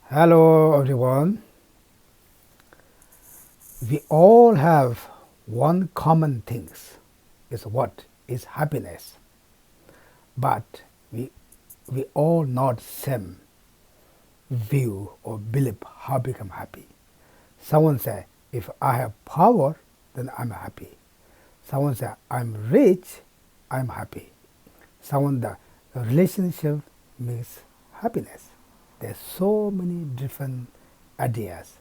Hello everyone. We all have one common thing is what is happiness. But we all not same view or believe how become happy. Someone say if I have power then I'm happy. Someone say I'm rich, I'm happy. Someone the relationship means happiness. There's so many different ideas.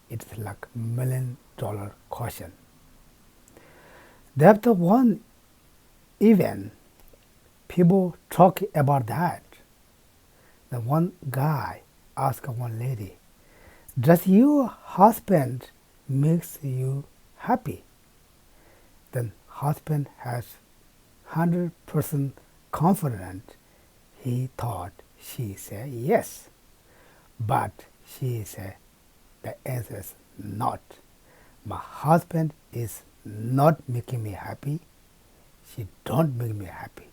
It's like $1,000,000 question. There's the one event people talk about that. The one guy asked one lady, "Does your husband makes you happy?" Then husband has 100% confident. He thought she said yes, but she said the answer is not. My husband is not making me happy. She don't make me happy.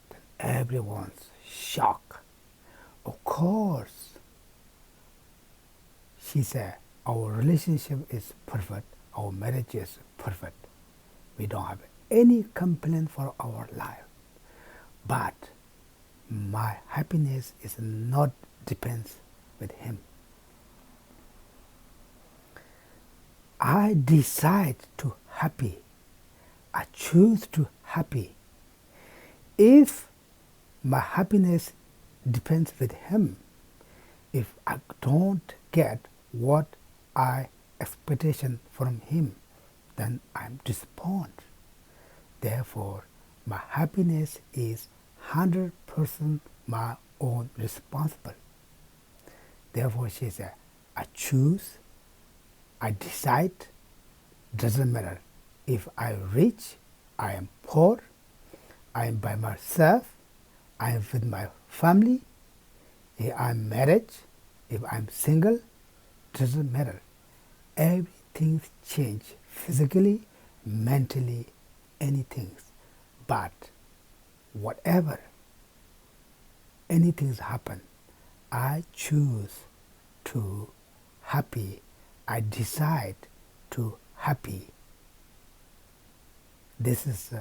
Then everyone's shocked. Of course, she said, our relationship is perfect. Our marriage is perfect. We don't have any complaint for our life. But my happiness is not depends with him. I decide to happy. I choose to happy. If my happiness depends with him, if I don't get what I expectation from him, then I'm disappointed. Therefore, my happiness is 100% my own responsible. Therefore, she said, I choose, I decide, doesn't matter if I'm rich, I am poor, I am by myself, I am with my family, if I'm married, if I'm single, doesn't matter. Everything change physically, mentally, anything. But whatever, anything happen, I choose to happy. I decide to happy. This is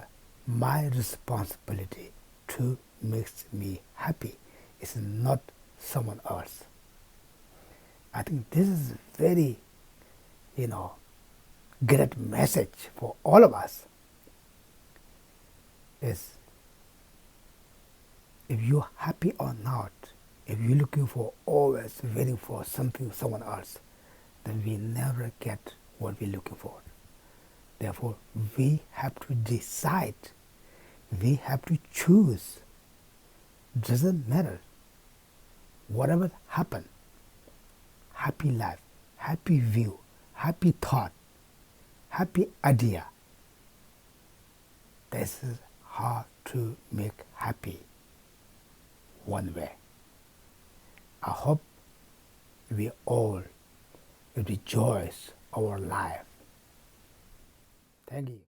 my responsibility to make me happy. It's not someone else. I think this is very, great message for all of us. Is if you're happy or not, if you're looking for always waiting for something, someone else, then we never get what we're looking for. Therefore, we have to decide. We have to choose. Doesn't matter. Whatever happen, happy life, happy view, happy thought, happy idea. This is how to make happy one way. I hope we all rejoice our life. Thank you.